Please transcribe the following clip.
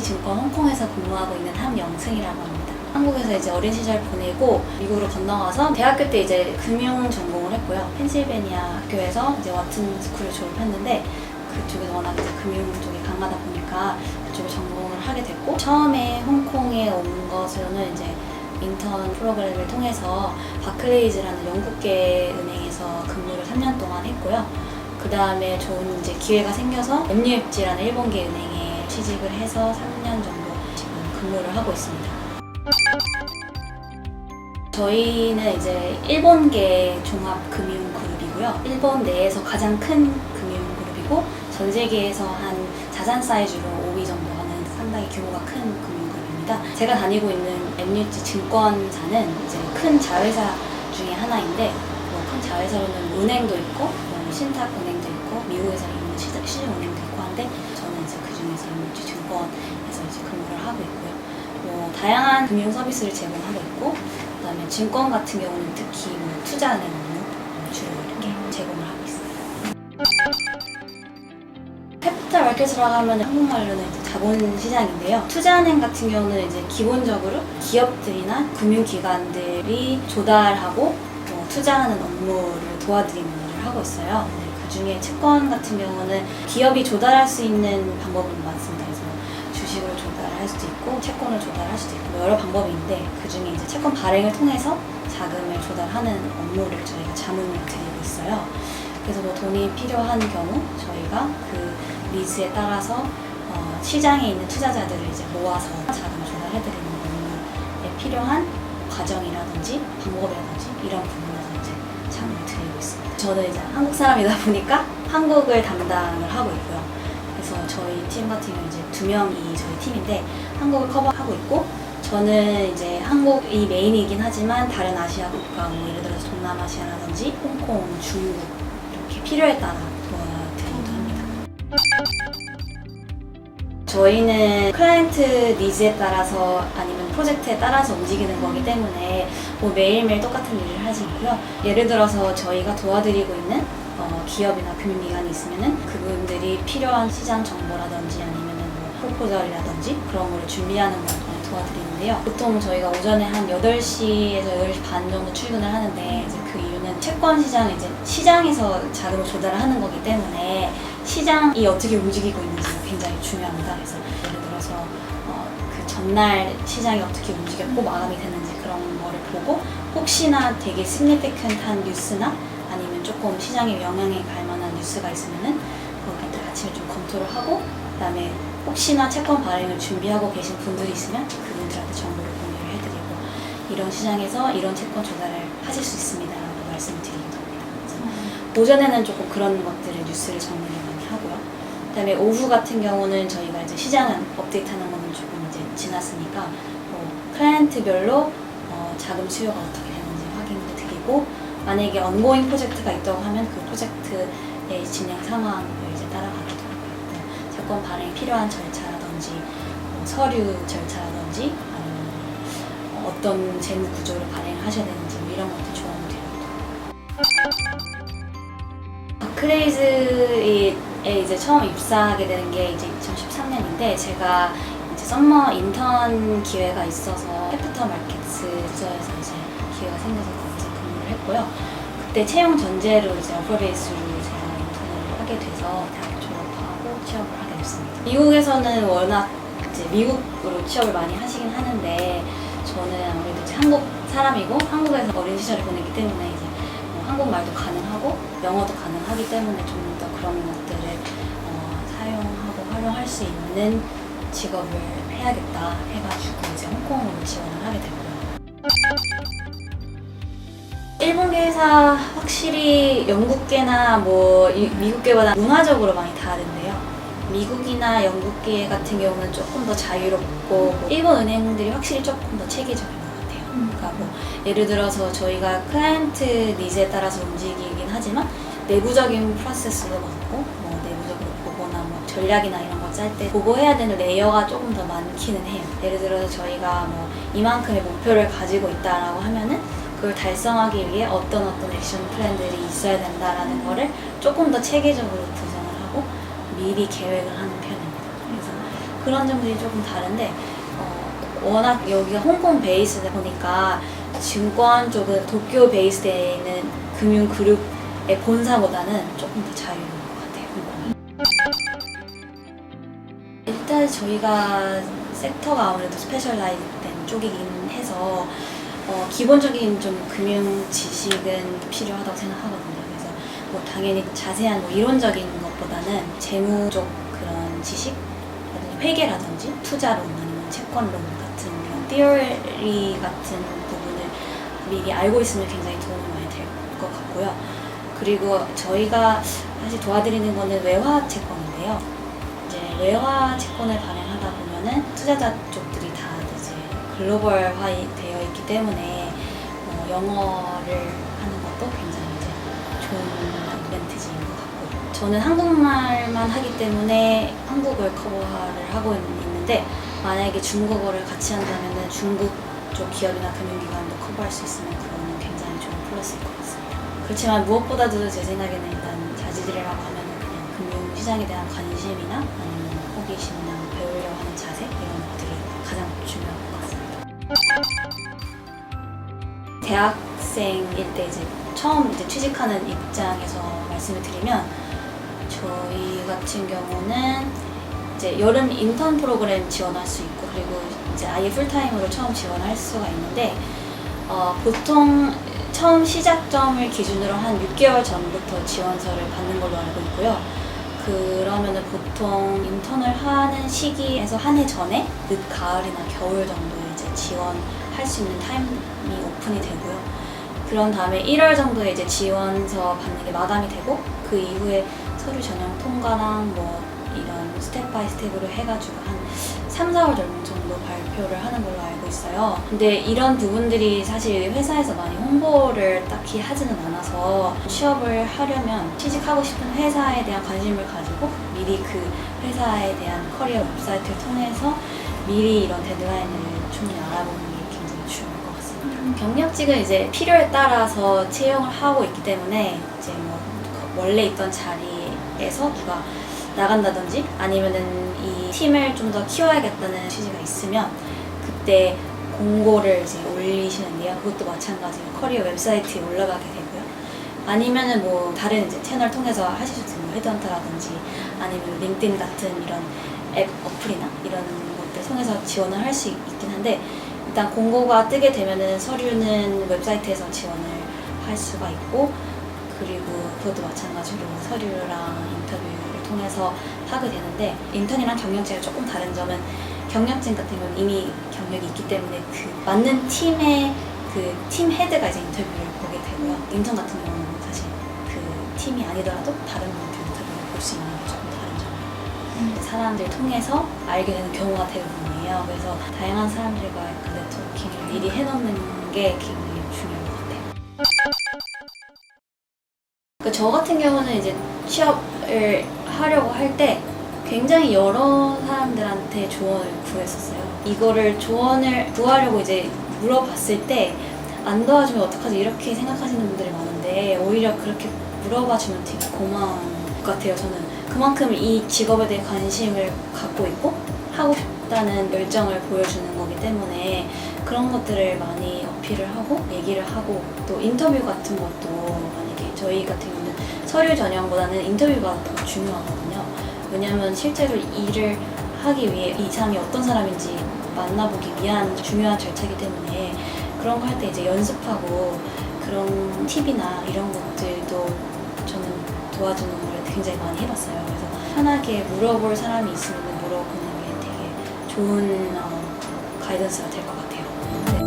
증권 홍콩에서 근무하고 있는 함영승이라고 합니다. 한국에서 이제 어린 시절 보내고 미국으로 건너가서 대학교 때 이제 금융 전공을 했고요. 펜실베니아 학교에서 이제 워튼 스쿨을 졸업했는데 그쪽에서 워낙 이제 금융 쪽이 강하다 보니까 그쪽에 전공을 하게 됐고, 처음에 홍콩에 온 것으로는 이제 인턴 프로그램을 통해서 바클레이즈라는 영국계 은행에서 근무를 3년 동안 했고요. 그 다음에 좋은 이제 기회가 생겨서 MUFG라는 일본계 은행에 취직을 해서 3년 정도 지금 근무를 하고 있습니다. 저희는 이제 일본계 종합금융그룹이고요. 일본 내에서 가장 큰 금융그룹이고 전 세계에서 한 자산 사이즈로 5위 정도 하는 상당히 규모가 큰 금융그룹입니다. 제가 다니고 있는 MUFG 증권사는 이제 큰 자회사 중에 하나인데, 큰 자회사로는 은행도 있고 신탁은행도 있고 미국에서 있는 시중은행도 있고 한데, 저는 이제 그 중에서 MUFG 증권에서 이제 근무를 하고 있고요. 다양한 금융 서비스를 제공하고 있고, 그다음에 증권 같은 경우는 특히 투자은행 업무 주로 이렇게 제공을 하고 있습니다. 캐피탈 마켓이라고 하면 한국말로는 이제 자본시장인데요. 투자은행 같은 경우는 이제 기본적으로 기업들이나 금융기관들이 조달하고 투자하는 업무를 도와드리는 일을 하고 있어요. 그 중에 채권 같은 경우는 기업이 조달할 수 있는 방법은 많습니다. 그래서 주식으로 조달할 수도 있고 채권을 조달할 수도 있고 여러 방법이 있는데, 그 중에 이제 채권 발행을 통해서 자금을 조달하는 업무를 저희가 자문을 드리고 있어요. 그래서 돈이 필요한 경우 저희가 그 니즈에 따라서 시장에 있는 투자자들을 이제 모아서 자금을 조달해드리는 업무에 필요한 과정이라든지 방법이라든지 이런 부분에서 이제 자문을 드리고 있습니다. 저는 이제 한국 사람이다 보니까 한국을 담당을 하고 있고요. 그래서 저희 팀 같은 경우는 이제 2명이 저희 팀인데 한국을 커버하고 있고, 저는 이제 한국이 메인이긴 하지만 다른 아시아 국가, 예를 들어서 동남아시아라든지 홍콩, 중국 이렇게 필요에 따라 도와드리기도 합니다. 저희는 클라이언트 니즈에 따라서 아니면 프로젝트에 따라서 움직이는 거기 때문에 매일매일 똑같은 일을 하지 않고요. 예를 들어서 저희가 도와드리고 있는 기업이나 금융기관이 있으면은 그분들이 필요한 시장 정보라든지 아니면은 프로포절이라든지 그런 거를 준비하는 걸 도와드리는데요. 보통 저희가 오전에 한 8시에서 8시 반 정도 출근을 하는데, 이제 그 이유는 채권 시장은 이제 시장에서 자금을 조달을 하는 거기 때문에 시장이 어떻게 움직이고 있는지가 굉장히 중요합니다. 그래서 예를 들어서 그 전날 시장이 어떻게 움직였고 마감이 됐는지 그런 거를 보고, 혹시나 되게 significant한 뉴스나 아니면 조금 시장에 영향이 갈 만한 뉴스가 있으면은 거기에 아침에 좀 검토를 하고, 그다음에 혹시나 채권 발행을 준비하고 계신 분들이 있으면 그분들한테 정보를 공유를 해드리고, 이런 시장에서 이런 채권 조달을 하실 수 있습니다 라고 말씀을 드리기도 합니다. 그래서 오전에는 조금 그런 것들을 뉴스를 정리를 많이 하고요. 그다음에 오후 같은 경우는 저희가 이제 시장은 업데이트하는 거는 조금 이제 지났으니까 클라이언트별로 자금 수요가 어떻게 되는지 확인을 드리고, 만약에 ongoing 프로젝트가 있다고 하면 그 프로젝트의 진행 상황을 이제 따라가기도 하고요. 채권 발행에 필요한 절차라든지 서류 절차라든지 아니면 어떤 재무 구조를 발행을 하셔야 되는지 이런 것들 조언을 드립니다. 바클레이즈에 이제 처음 입사하게 되는 게 이제 2013년인데, 제가 이제 썸머 인턴 기회가 있어서 캐피털 마켓스 부서에서 이제 기회가 생겨서 거기서 근무를 했고요. 그때 채용 전제로 이제 오퍼 베이스로 제가 인턴을 하게 돼서 대학교 졸업하고 취업을 하게 됐습니다. 미국에서는 워낙 이제 미국으로 취업을 많이 하시긴 하는데, 저는 아무래도 이제 한국 사람이고 한국에서 어린 시절을 보냈기 때문에 이제 한국말도 가능하고 영어도 가능하기 때문에 좀 더 그런 것들을 사용하고 활용할 수 있는 직업을 해야겠다 해가지고 이제 홍콩으로 지원을 하게 됐고요. 일본계 회사 확실히 영국계나 미국계보다 문화적으로 많이 다른데요. 미국이나 영국계 같은 경우는 조금 더 자유롭고 일본 은행들이 확실히 조금 더 체계적인 것 같아요. 그러니까 예를 들어서 저희가 클라이언트 니즈에 따라서 움직이긴 하지만 내부적인 프로세스도 많고 내부적으로 보거나 전략이나 이런 거 짤 때 보고해야 되는 레이어가 조금 더 많기는 해요. 예를 들어서 저희가 이만큼의 목표를 가지고 있다라고 하면은 그걸 달성하기 위해 어떤 액션 플랜들이 있어야 된다라는 거를 조금 더 체계적으로 구성을 하고 미리 계획을 하는 편입니다. 그래서 그런 점들이 조금 다른데 워낙 여기가 홍콩 베이스다 보니까 증권 쪽은 도쿄 베이스되어 있는 금융 그룹의 본사보다는 조금 더 자유로운 것 같아요. 홍콩이. 일단 저희가 섹터가 아무래도 스페셜라이즈된 쪽이긴 해서 기본적인 좀 금융 지식은 필요하다고 생각하거든요. 그래서 뭐 당연히 자세한 뭐 이론적인 것보다는 재무 쪽 그런 지식, 회계라든지 투자론 아니면 채권론 같은 그런 티어리 같은 부분을 미리 알고 있으면 굉장히 도움이 많이 될 것 같고요. 그리고 저희가 사실 도와드리는 거는 외화 채권인데요. 이제 외화 채권을 발행하다 보면은 투자자 쪽들이 다 이제 글로벌화 되어 있기 때문에 영어를 하는 것도 굉장히 이제 좋은 어드밴티지인 것 같고, 저는 한국말만 하기 때문에 한국을 커버를 하고 있는데 만약에 중국어를 같이 한다면은 중국 쪽 기업이나 금융기관도 커버할 수 있으면 그거는 굉장히 좋은 플러스일 것 같습니다. 그렇지만 무엇보다도 제 생각에는 일단 자질이라고 하면은 그냥 금융시장에 대한 관심이나 아니면 호기심이나 배우려고 하는 자세 이런 것들이 가장 중요한 것 같습니다. 대학생일 때 이제 처음 이제 취직하는 입장에서 말씀을 드리면 저희 같은 경우는 이제 여름 인턴 프로그램 지원할 수 있고 그리고 이제 아예 풀타임으로 처음 지원할 수가 있는데 보통 처음 시작점을 기준으로 한 6개월 전부터 지원서를 받는 걸로 알고 있고요. 그러면은 보통 인턴을 하는 시기에서 한 해 전에 늦 가을이나 겨울 정도에 이제 지원할 수 있는 타임이 오픈이 되고요. 그런 다음에 1월 정도에 이제 지원서 받는 게 마감이 되고 그 이후에 서류 전형 통과랑 뭐 이런 스텝 바이 스텝으로 해가지고 한 3, 4월 정도 발표를 하는 걸로 알고 있어요. 근데 이런 부분들이 사실 회사에서 많이 홍보를 딱히 하지는 않아서 취업을 하려면 취직하고 싶은 회사에 대한 관심을 가지고 미리 그 회사에 대한 커리어 웹사이트를 통해서 미리 이런 데드라인을 충분히 알아보는 게 굉장히 중요할 것 같습니다. 경력직은 이제 필요에 따라서 채용을 하고 있기 때문에 이제 뭐 원래 있던 자리에서 누가 나간다든지 아니면은 이 팀을 좀 더 키워야겠다는 취지가 있으면 그때 공고를 이제 올리시는데요. 그것도 마찬가지로 커리어 웹사이트에 올라가게 되고요. 아니면은 뭐 다른 이제 채널 통해서 하실 수 있는 헤드헌터라든지 아니면 링크드인 같은 이런 앱 어플이나 이런 것들 통해서 지원을 할 수 있긴 한데 일단 공고가 뜨게 되면은 서류는 웹사이트에서 지원을 할 수가 있고 그리고 그것도 마찬가지로 서류랑 인터뷰를 통해서 하게 되는데 인턴이랑 경력직이 조금 다른 점은 경력직 같은 경우는 이미 경력이 있기 때문에 그 맞는 팀의 그 팀 헤드가 이제 인터뷰를 보게 되고요. 인턴 같은 경우는 사실 그 팀이 아니더라도 다른 분들 인터뷰를 볼 수 있는 게 조금 다른 점이에요. 사람들 통해서 알게 되는 경우가 대부분이에요. 그래서 다양한 사람들과의 그 네트워킹을 미리 해놓는 게 굉장히 중요한 것 같아요. 저 같은 경우는 이제 취업을 하려고 할 때 굉장히 여러 사람들한테 조언을 구했었어요. 이거를 조언을 구하려고 이제 물어봤을 때 안 도와주면 어떡하지 이렇게 생각하시는 분들이 많은데 오히려 그렇게 물어봐주면 되게 고마운 것 같아요. 저는 그만큼 이 직업에 대해 관심을 갖고 있고 하고 싶다는 열정을 보여주는 거기 때문에 그런 것들을 많이 어필을 하고 얘기를 하고 또 인터뷰 같은 것도 만약에 저희 같은 경우는 서류 전형보다는 인터뷰가 더 중요하거든요. 왜냐하면 실제로 일을 하기 위해 이 사람이 어떤 사람인지 만나보기 위한 중요한 절차이기 때문에 그런 거 할 때 이제 연습하고 그런 팁이나 이런 것들도 저는 도와주는 걸 굉장히 많이 해봤어요. 그래서 편하게 물어볼 사람이 있으면 물어보는 게 되게 좋은 가이던스가 될 것 같아요. 네.